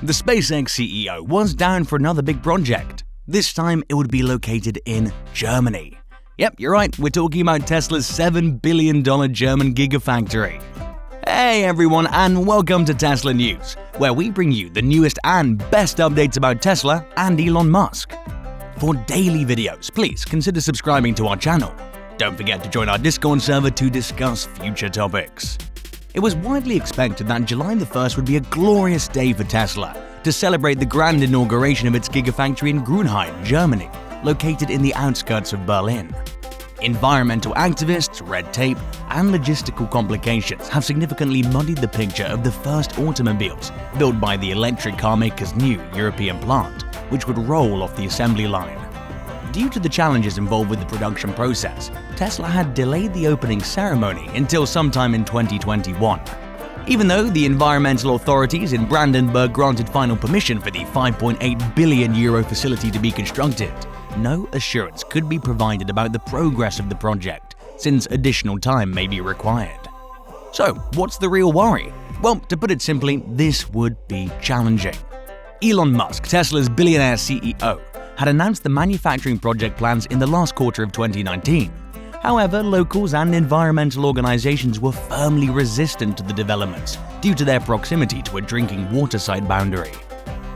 The SpaceX CEO was down for another big project. This time it would be located in Germany. Yep, you're right, we're talking about Tesla's $7 billion German Gigafactory. Hey everyone, and welcome to Tesla News, where we bring you the newest and best updates about Tesla and Elon Musk. For daily videos, please consider subscribing to our channel. Don't forget to join our Discord server to discuss future topics. It was widely expected that July the 1st would be a glorious day for Tesla to celebrate the grand inauguration of its Gigafactory in Gruenheide, Germany, located in the outskirts of Berlin. Environmental activists, red tape, and logistical complications have significantly muddied the picture of the first automobiles built by the electric car maker's new European plant, which would roll off the assembly line. Due to the challenges involved with the production process, Tesla had delayed the opening ceremony until sometime in 2021. Even though the environmental authorities in Brandenburg granted final permission for the €5.8 billion facility to be constructed, no assurance could be provided about the progress of the project, since additional time may be required. So, what's the real worry? Well, to put it simply, this would be challenging. Elon Musk, Tesla's billionaire CEO, had announced the manufacturing project plans in the last quarter of 2019. However, locals and environmental organizations were firmly resistant to the developments due to their proximity to a drinking water site boundary.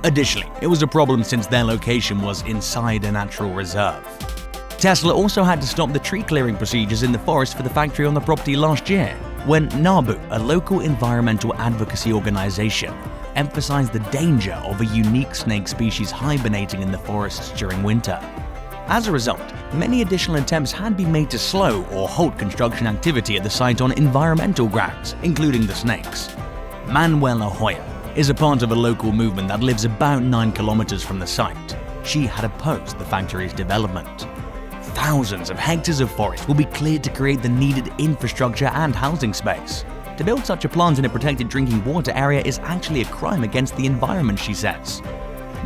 Additionally, it was a problem since their location was inside a natural reserve. Tesla also had to stop the tree clearing procedures in the forest for the factory on the property last year, when NABU, a local environmental advocacy organization, emphasized the danger of a unique snake species hibernating in the forests during winter. As a result, many additional attempts had been made to slow or halt construction activity at the site on environmental grounds, including the snakes. Manuela Hoyer is a part of a local movement that lives about 9 kilometers from the site. She had opposed the factory's development. Thousands of hectares of forest will be cleared to create the needed infrastructure and housing space. To build such a plant in a protected drinking water area is actually a crime against the environment, she says.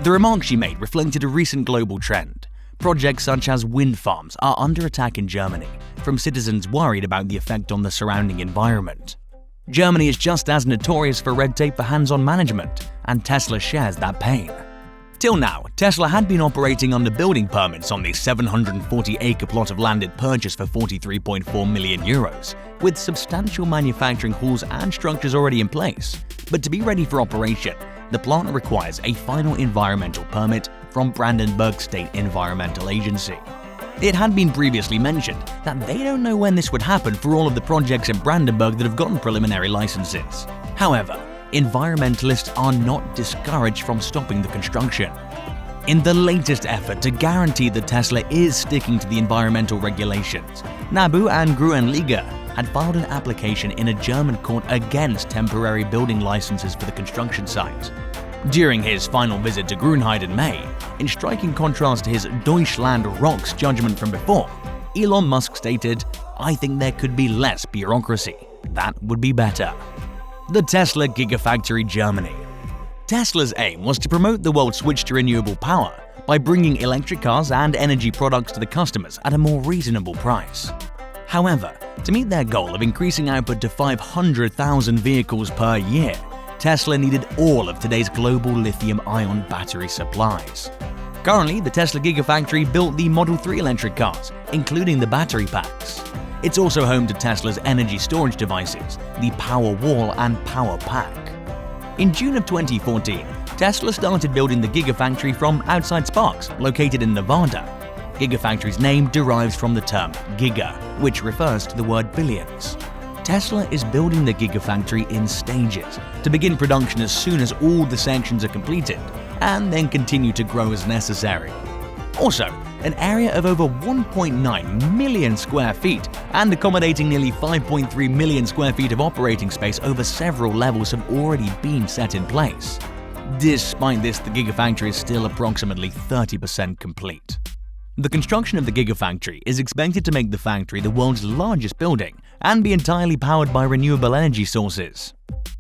The remark she made reflected a recent global trend. Projects such as wind farms are under attack in Germany from citizens worried about the effect on the surrounding environment. Germany is just as notorious for red tape for hands-on management, and Tesla shares that pain. Till now, Tesla had been operating under building permits on the 740-acre plot of land it purchased for €43.4 million, with substantial manufacturing halls and structures already in place. But to be ready for operation, the plant requires a final environmental permit from Brandenburg State Environmental Agency. It had been previously mentioned that they don't know when this would happen for all of the projects in Brandenburg that have gotten preliminary licenses. However, environmentalists are not discouraged from stopping the construction. In the latest effort to guarantee that Tesla is sticking to the environmental regulations, NABU and Gruenheide had filed an application in a German court against temporary building licenses for the construction site. During his final visit to Gruenheide in May, in striking contrast to his Deutschland rocks judgment from before, Elon Musk stated, "I think there could be less bureaucracy. That would be better." The Tesla Gigafactory, Germany. Tesla's aim was to promote the world's switch to renewable power by bringing electric cars and energy products to the customers at a more reasonable price. However, to meet their goal of increasing output to 500,000 vehicles per year, Tesla needed all of today's global lithium-ion battery supplies. Currently, the Tesla Gigafactory built the Model 3 electric cars, including the battery packs. It's also home to Tesla's energy storage devices, the Powerwall and Powerpack. In June of 2014, Tesla started building the Gigafactory from outside Sparks, located in Nevada. Gigafactory's name derives from the term giga, which refers to the word billions. Tesla is building the Gigafactory in stages to begin production as soon as all the sections are completed, and then continue to grow as necessary. Also, an area of over 1.9 million square feet and accommodating nearly 5.3 million square feet of operating space over several levels have already been set in place. Despite this, the Gigafactory is still approximately 30% complete. The construction of the Gigafactory is expected to make the factory the world's largest building and be entirely powered by renewable energy sources.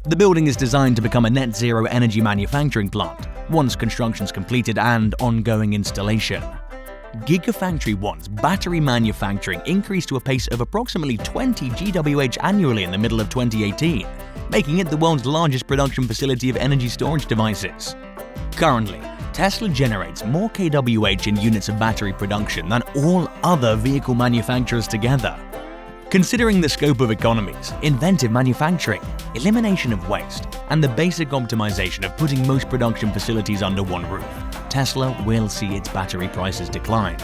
The building is designed to become a net-zero energy manufacturing plant once construction is completed and ongoing installation. Gigafactory 1's battery manufacturing increased to a pace of approximately 20 GWh annually in the middle of 2018, making it the world's largest production facility of energy storage devices. Currently, Tesla generates more kWh in units of battery production than all other vehicle manufacturers together. Considering the scope of economies, inventive manufacturing, elimination of waste, and the basic optimization of putting most production facilities under one roof, Tesla will see its battery prices decline.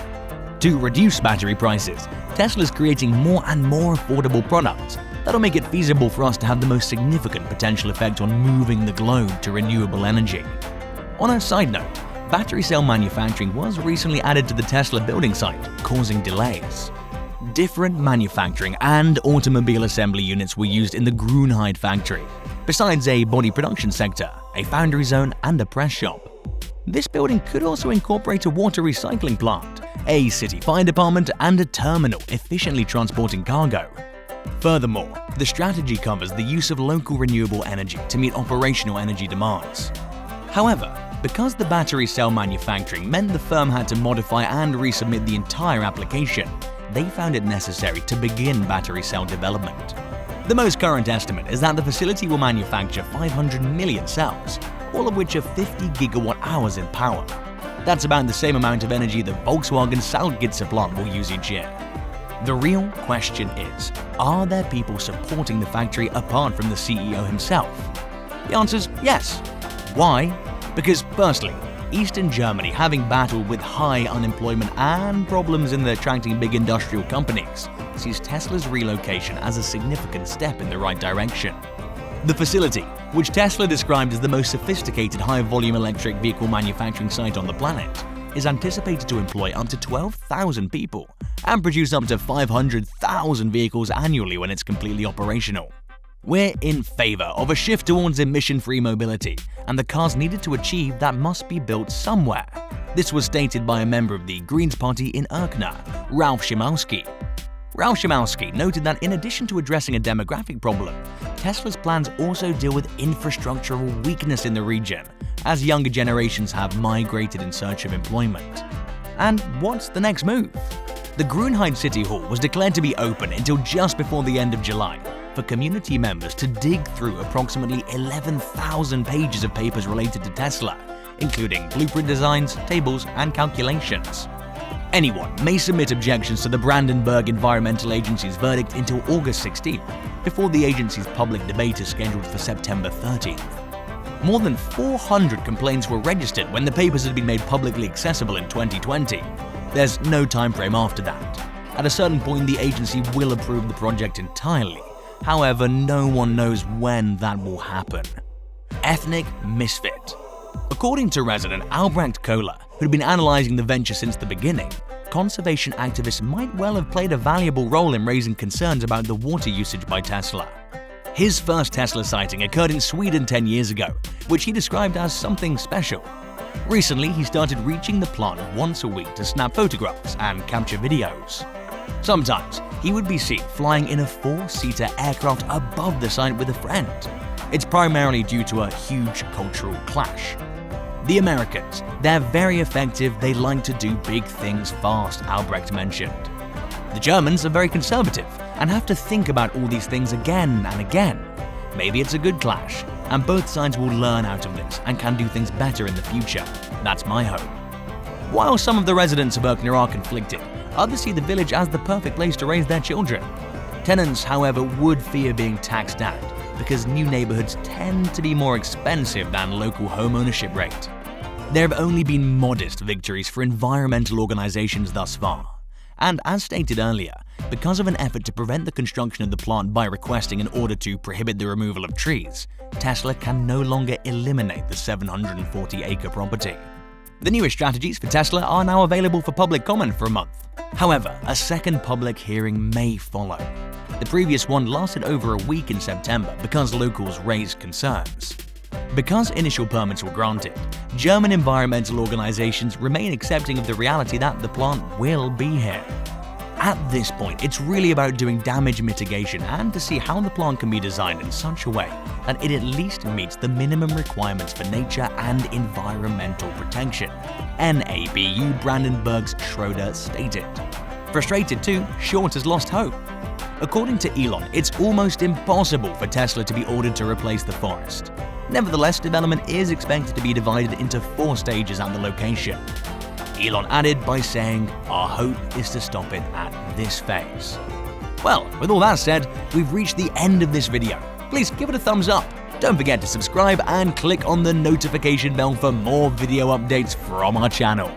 To reduce battery prices, Tesla's creating more and more affordable products that'll make it feasible for us to have the most significant potential effect on moving the globe to renewable energy. On a side note, battery cell manufacturing was recently added to the Tesla building site, causing delays. Different manufacturing and automobile assembly units were used in the Gruenheide factory, besides a body production sector, a foundry zone, and a press shop. This building could also incorporate a water recycling plant, a city fire department, and a terminal efficiently transporting cargo. Furthermore, the strategy covers the use of local renewable energy to meet operational energy demands. However, because the battery cell manufacturing meant the firm had to modify and resubmit the entire application, they found it necessary to begin battery cell development. The most current estimate is that the facility will manufacture 500 million cells, all of which are 50 gigawatt-hours in power. That's about the same amount of energy the Volkswagen Salzgitter plant will use each year. The real question is, are there people supporting the factory apart from the CEO himself? The answer is yes. Why? Because firstly, Eastern Germany, having battled with high unemployment and problems in attracting big industrial companies, sees Tesla's relocation as a significant step in the right direction. The facility, which Tesla described as the most sophisticated high-volume electric vehicle manufacturing site on the planet, is anticipated to employ up to 12,000 people and produce up to 500,000 vehicles annually when it's completely operational. We're in favor of a shift towards emission-free mobility, and the cars needed to achieve that must be built somewhere. This was stated by a member of the Greens Party in Erkner, Ralf Szymanski. Ralf Szymanski noted that in addition to addressing a demographic problem, Tesla's plans also deal with infrastructural weakness in the region, as younger generations have migrated in search of employment. And what's the next move? The Gruenheide City Hall was declared to be open until just before the end of July, for community members to dig through approximately 11,000 pages of papers related to Tesla, including blueprint designs, tables, and calculations. Anyone may submit objections to the Brandenburg Environmental Agency's verdict until August 16th, before the agency's public debate is scheduled for September 13th. More than 400 complaints were registered when the papers had been made publicly accessible in 2020. There's no time frame after that. At a certain point, the agency will approve the project entirely. However, no one knows when that will happen. Ethnic misfit. According to resident Albrecht Kohler, who'd been analyzing the venture since the beginning, conservation activists might well have played a valuable role in raising concerns about the water usage by Tesla. His first Tesla sighting occurred in Sweden 10 years ago, which he described as something special. Recently, he started reaching the plant once a week to snap photographs and capture videos. Sometimes, he would be seen flying in a 4-seater aircraft above the site with a friend. It's primarily due to a huge cultural clash. The Americans, they're very effective, they like to do big things fast, Albrecht mentioned. The Germans are very conservative and have to think about all these things again and again. Maybe it's a good clash, and both sides will learn out of this and can do things better in the future. That's my hope. While some of the residents of Erkner are conflicted, others see the village as the perfect place to raise their children. Tenants, however, would fear being taxed out because new neighborhoods tend to be more expensive than local home ownership rate. There have only been modest victories for environmental organizations thus far. And as stated earlier, because of an effort to prevent the construction of the plant by requesting an order to prohibit the removal of trees, Tesla can no longer eliminate the 740-acre property. The newest strategies for Tesla are now available for public comment for a month. However, a second public hearing may follow. The previous one lasted over a week in September because locals raised concerns. Because initial permits were granted, German environmental organizations remain accepting of the reality that the plant will be here. At this point, it's really about doing damage mitigation and to see how the plant can be designed in such a way that it at least meets the minimum requirements for nature and environmental protection, NABU Brandenburg's Schroeder stated. Frustrated too, Short has lost hope. According to Elon, it's almost impossible for Tesla to be ordered to replace the forest. Nevertheless, development is expected to be divided into 4 stages at the location. Elon added by saying, "Our hope is to stop it at this phase." Well, with all that said, we've reached the end of this video. Please give it a thumbs up. Don't forget to subscribe and click on the notification bell for more video updates from our channel.